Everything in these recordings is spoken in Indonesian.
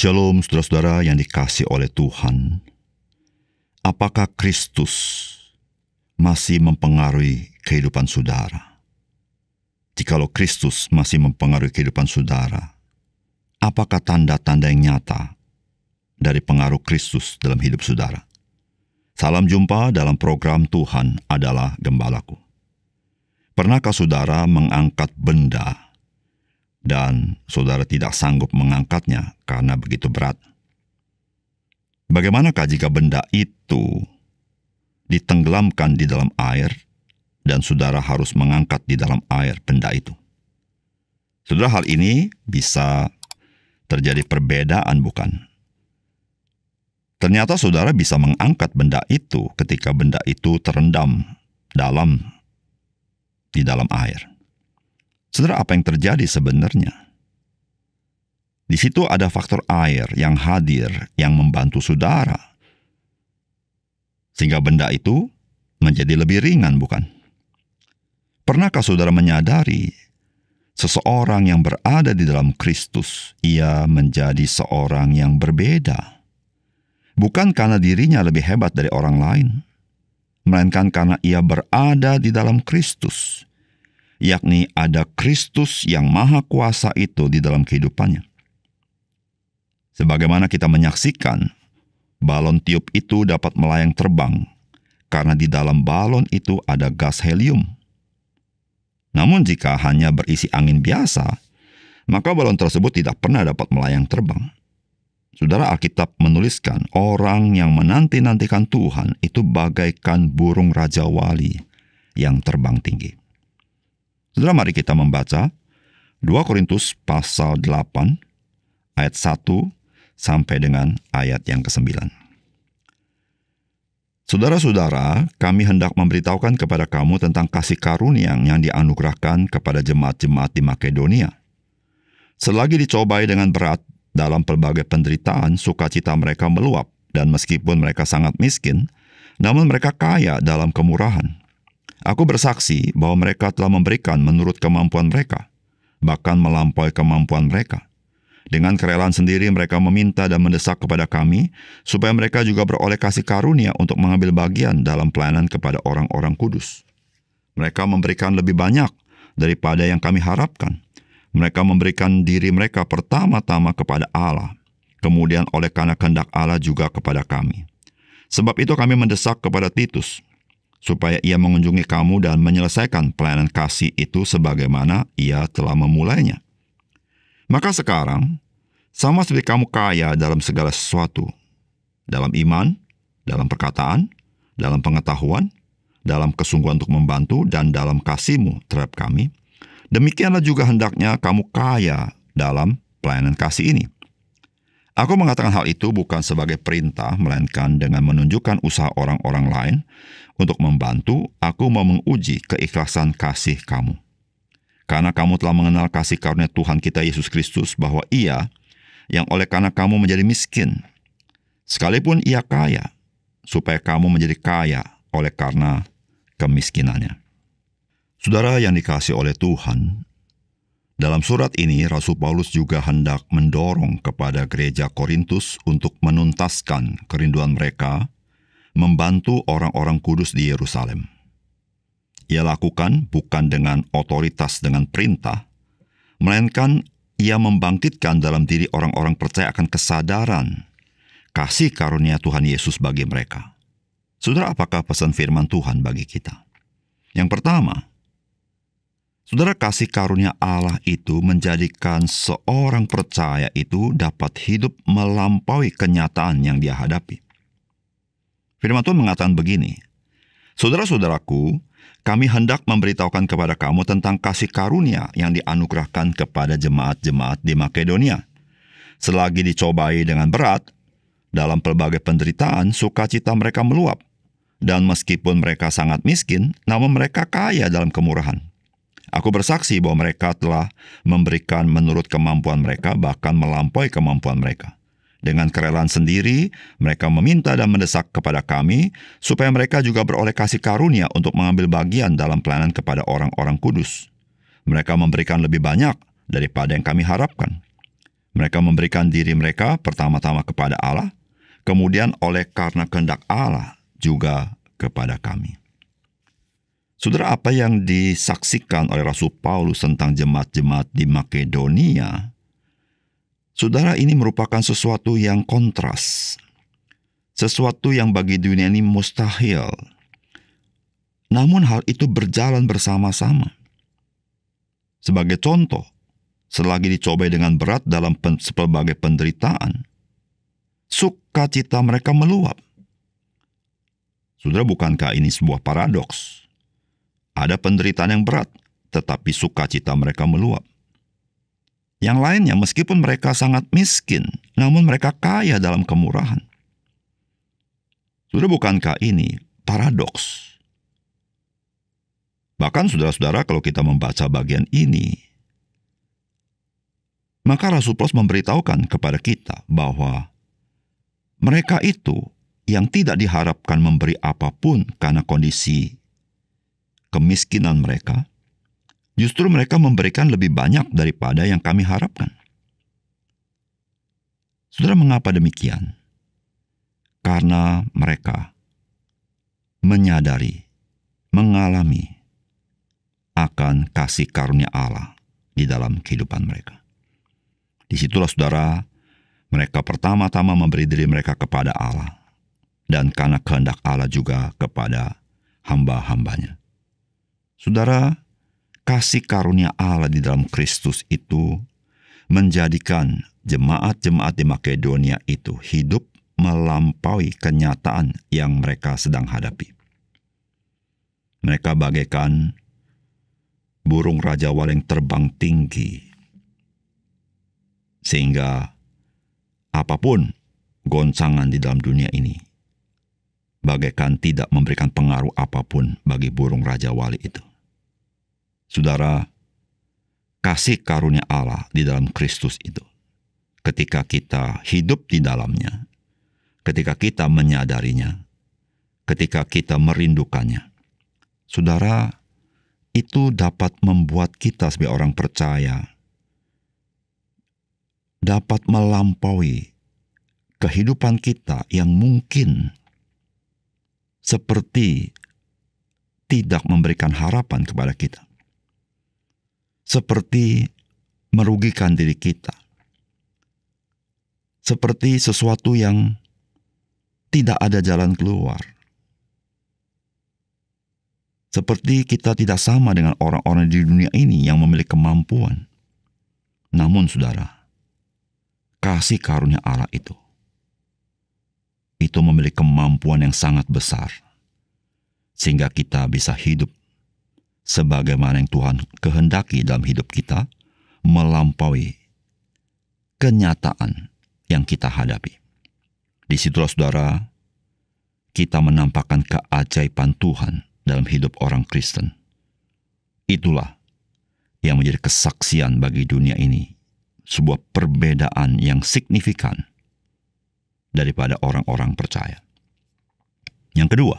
Shalom saudara-saudara yang dikasihi oleh Tuhan. Apakah Kristus masih mempengaruhi kehidupan saudara? Jikalau Kristus masih mempengaruhi kehidupan saudara, apakah tanda-tanda yang nyata dari pengaruh Kristus dalam hidup saudara? Salam jumpa dalam program Tuhan adalah Gembalaku. Pernahkah saudara mengangkat benda dan saudara tidak sanggup mengangkatnya karena begitu berat? Bagaimanakah jika benda itu ditenggelamkan di dalam air dan saudara harus mengangkat di dalam air benda itu? Saudara, hal ini bisa terjadi perbedaan, bukan? Ternyata saudara bisa mengangkat benda itu ketika benda itu terendam di dalam air. Saudara, apa yang terjadi sebenarnya? Di situ ada faktor air yang hadir yang membantu saudara, sehingga benda itu menjadi lebih ringan, bukan? Pernahkah saudara menyadari seseorang yang berada di dalam Kristus, ia menjadi seorang yang berbeda? Bukan karena dirinya lebih hebat dari orang lain, melainkan karena ia berada di dalam Kristus, yakni ada Kristus yang Maha Kuasa itu di dalam kehidupannya. Sebagaimana kita menyaksikan, balon tiup itu dapat melayang terbang karena di dalam balon itu ada gas helium. Namun jika hanya berisi angin biasa, maka balon tersebut tidak pernah dapat melayang terbang. Saudara, Alkitab menuliskan orang yang menanti-nantikan Tuhan itu bagaikan burung raja wali yang terbang tinggi. Saudara, mari kita membaca 2 Korintus pasal 8 ayat 1 sampai dengan ayat yang ke-9. Saudara-saudara, kami hendak memberitahukan kepada kamu tentang kasih karunia yang dianugerahkan kepada jemaat-jemaat di Makedonia. Selagi dicobai dengan berat dalam pelbagai penderitaan, sukacita mereka meluap, dan meskipun mereka sangat miskin, namun mereka kaya dalam kemurahan. Aku bersaksi bahwa mereka telah memberikan menurut kemampuan mereka, bahkan melampaui kemampuan mereka. Dengan kerelaan sendiri mereka meminta dan mendesak kepada kami, supaya mereka juga beroleh kasih karunia untuk mengambil bagian dalam pelayanan kepada orang-orang kudus. Mereka memberikan lebih banyak daripada yang kami harapkan. Mereka memberikan diri mereka pertama-tama kepada Allah, kemudian oleh karena kehendak Allah juga kepada kami. Sebab itu kami mendesak kepada Titus, supaya ia mengunjungi kamu dan menyelesaikan pelayanan kasih itu sebagaimana ia telah memulainya. Maka sekarang, sama seperti kamu kaya dalam segala sesuatu, dalam iman, dalam perkataan, dalam pengetahuan, dalam kesungguhan untuk membantu, dan dalam kasihmu terhadap kami, demikianlah juga hendaknya kamu kaya dalam pelayanan kasih ini. Aku mengatakan hal itu bukan sebagai perintah, melainkan dengan menunjukkan usaha orang-orang lain untuk membantu. Aku mau menguji keikhlasan kasih kamu. Karena kamu telah mengenal kasih karunia Tuhan kita Yesus Kristus, bahwa Ia yang oleh karena kamu menjadi miskin, sekalipun Ia kaya, supaya kamu menjadi kaya oleh karena kemiskinannya. Saudara yang dikasihi oleh Tuhan, dalam surat ini Rasul Paulus juga hendak mendorong kepada gereja Korintus untuk menuntaskan kerinduan mereka membantu orang-orang kudus di Yerusalem. Ia lakukan bukan dengan otoritas, dengan perintah, melainkan ia membangkitkan dalam diri orang-orang percaya akan kesadaran kasih karunia Tuhan Yesus bagi mereka. Saudara, apakah pesan firman Tuhan bagi kita? Yang pertama, saudara, kasih karunia Allah itu menjadikan seorang percaya itu dapat hidup melampaui kenyataan yang dia hadapi. Firman Tuhan mengatakan begini, saudara-saudaraku, kami hendak memberitahukan kepada kamu tentang kasih karunia yang dianugerahkan kepada jemaat-jemaat di Makedonia. Selagi dicobai dengan berat, dalam pelbagai penderitaan, sukacita mereka meluap. Dan meskipun mereka sangat miskin, namun mereka kaya dalam kemurahan. Aku bersaksi bahwa mereka telah memberikan menurut kemampuan mereka, bahkan melampaui kemampuan mereka. Dengan kerelaan sendiri, mereka meminta dan mendesak kepada kami, supaya mereka juga beroleh kasih karunia untuk mengambil bagian dalam pelayanan kepada orang-orang kudus. Mereka memberikan lebih banyak daripada yang kami harapkan. Mereka memberikan diri mereka pertama-tama kepada Allah, kemudian oleh karena kehendak Allah juga kepada kami. Saudara, apa yang disaksikan oleh Rasul Paulus tentang jemaat-jemaat di Makedonia, saudara, ini merupakan sesuatu yang kontras. Sesuatu yang bagi dunia ini mustahil. Namun hal itu berjalan bersama-sama. Sebagai contoh, selagi dicobai dengan berat dalam berbagai penderitaan, sukacita mereka meluap. Saudara, bukankah ini sebuah paradoks? Ada penderitaan yang berat, tetapi sukacita mereka meluap. Yang lainnya, meskipun mereka sangat miskin, namun mereka kaya dalam kemurahan. Saudara, bukankah ini paradoks? Bahkan saudara-saudara, kalau kita membaca bagian ini, maka Rasul Paulus memberitahukan kepada kita bahwa mereka itu yang tidak diharapkan memberi apapun karena kondisi kemiskinan mereka, justru mereka memberikan lebih banyak daripada yang kami harapkan. Saudara, mengapa demikian? Karena mereka menyadari, mengalami akan kasih karunia Allah di dalam kehidupan mereka. Disitulah saudara, mereka pertama-tama memberi diri mereka kepada Allah, dan karena kehendak Allah juga kepada hamba-hambanya. Saudara, kasih karunia Allah di dalam Kristus itu menjadikan jemaat-jemaat di Makedonia itu hidup melampaui kenyataan yang mereka sedang hadapi. Mereka bagaikan burung raja waling terbang tinggi, sehingga apapun goncangan di dalam dunia ini bagaikan tidak memberikan pengaruh apapun bagi burung raja wali itu. Saudara, kasih karunia Allah di dalam Kristus itu, ketika kita hidup di dalamnya, ketika kita menyadarinya, ketika kita merindukannya, saudara, itu dapat membuat kita sebagai orang percaya dapat melampaui kehidupan kita yang mungkin seperti tidak memberikan harapan kepada kita, seperti merugikan diri kita, seperti sesuatu yang tidak ada jalan keluar. Seperti kita tidak sama dengan orang-orang di dunia ini yang memiliki kemampuan. Namun saudara, kasih karunia Allah itu memiliki kemampuan yang sangat besar, sehingga kita bisa hidup sebagaimana yang Tuhan kehendaki dalam hidup kita, melampaui kenyataan yang kita hadapi. Disitulah saudara, kita menampakkan keajaiban Tuhan dalam hidup orang Kristen. Itulah yang menjadi kesaksian bagi dunia ini, sebuah perbedaan yang signifikan daripada orang-orang percaya. Yang kedua,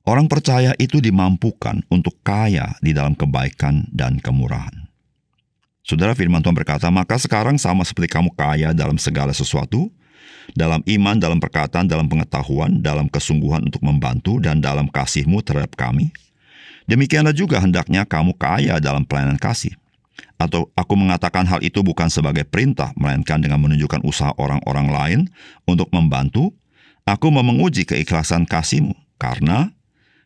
orang percaya itu dimampukan untuk kaya di dalam kebaikan dan kemurahan. Saudara, firman Tuhan berkata, maka sekarang sama seperti kamu kaya dalam segala sesuatu, dalam iman, dalam perkataan, dalam pengetahuan, dalam kesungguhan untuk membantu, dan dalam kasihmu terhadap kami, demikianlah juga hendaknya kamu kaya dalam pelayanan kasih. Atau aku mengatakan hal itu bukan sebagai perintah, melainkan dengan menunjukkan usaha orang-orang lain untuk membantu, aku mau menguji keikhlasan kasihmu, karena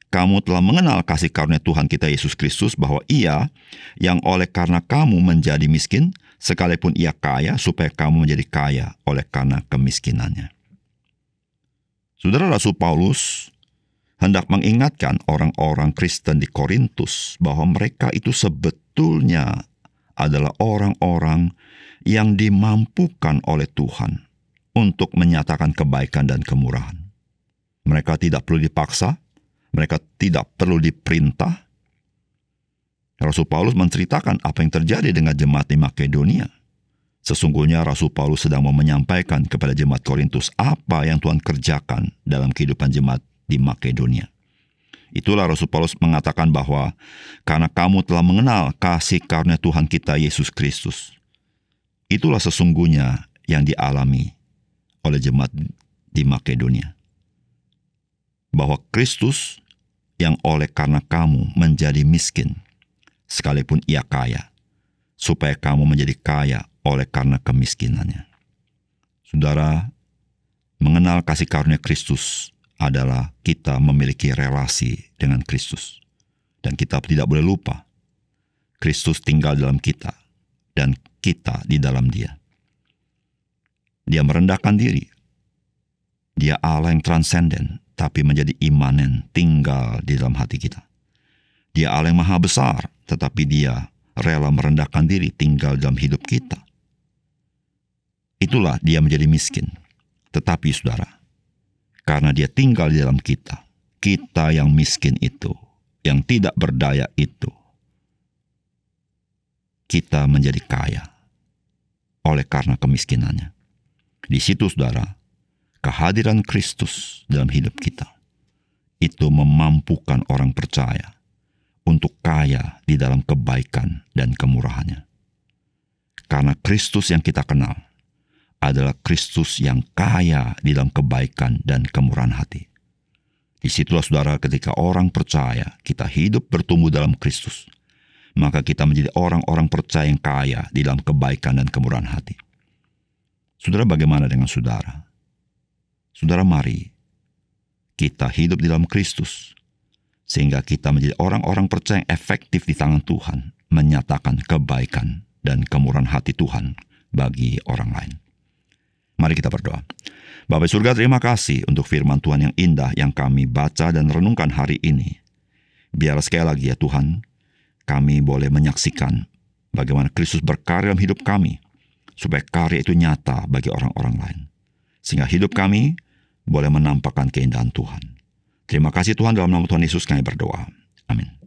kamu telah mengenal kasih karunia Tuhan kita Yesus Kristus, bahwa Ia yang oleh karena kamu menjadi miskin, sekalipun Ia kaya, supaya kamu menjadi kaya oleh karena kemiskinannya. Saudara, Rasul Paulus hendak mengingatkan orang-orang Kristen di Korintus bahwa mereka itu sebetulnya adalah orang-orang yang dimampukan oleh Tuhan untuk menyatakan kebaikan dan kemurahan. Mereka tidak perlu dipaksa, mereka tidak perlu diperintah. Rasul Paulus menceritakan apa yang terjadi dengan jemaat di Makedonia. Sesungguhnya Rasul Paulus sedang mau menyampaikan kepada jemaat Korintus apa yang Tuhan kerjakan dalam kehidupan jemaat di Makedonia. Itulah Rasul Paulus mengatakan bahwa karena kamu telah mengenal kasih karunia Tuhan kita Yesus Kristus, Itulah sesungguhnya yang dialami oleh jemaat di Makedonia. Bahwa Kristus yang oleh karena kamu menjadi miskin, sekalipun ia kaya, supaya kamu menjadi kaya oleh karena kemiskinannya. Saudara, mengenal kasih karunia Kristus adalah kita memiliki relasi dengan Kristus. Dan kita tidak boleh lupa, Kristus tinggal dalam kita, dan kita di dalam Dia. Dia merendahkan diri. Dia Allah yang transenden, tapi menjadi imanen, tinggal di dalam hati kita. Dia Allah yang maha besar, tetapi Dia rela merendahkan diri, tinggal dalam hidup kita. Itulah Dia menjadi miskin. Tetapi saudara, karena Dia tinggal di dalam kita, kita yang miskin itu, yang tidak berdaya itu, kita menjadi kaya oleh karena kemiskinannya. Di situ saudara, kehadiran Kristus dalam hidup kita itu memampukan orang percaya untuk kaya di dalam kebaikan dan kemurahannya. Karena Kristus yang kita kenal adalah Kristus yang kaya di dalam kebaikan dan kemurahan hati. Disitulah saudara, ketika orang percaya kita hidup bertumbuh dalam Kristus, maka kita menjadi orang-orang percaya yang kaya di dalam kebaikan dan kemurahan hati. Saudara, bagaimana dengan saudara? Saudara, mari kita hidup di dalam Kristus, sehingga kita menjadi orang-orang percaya yang efektif di tangan Tuhan, menyatakan kebaikan dan kemurahan hati Tuhan bagi orang lain. Mari kita berdoa. Bapa surga, terima kasih untuk firman Tuhan yang indah yang kami baca dan renungkan hari ini. Biar sekali lagi ya Tuhan, kami boleh menyaksikan bagaimana Kristus berkarya dalam hidup kami, supaya karya itu nyata bagi orang-orang lain. Sehingga hidup kami boleh menampakkan keindahan Tuhan. Terima kasih Tuhan, dalam nama Tuhan Yesus kami berdoa. Amin.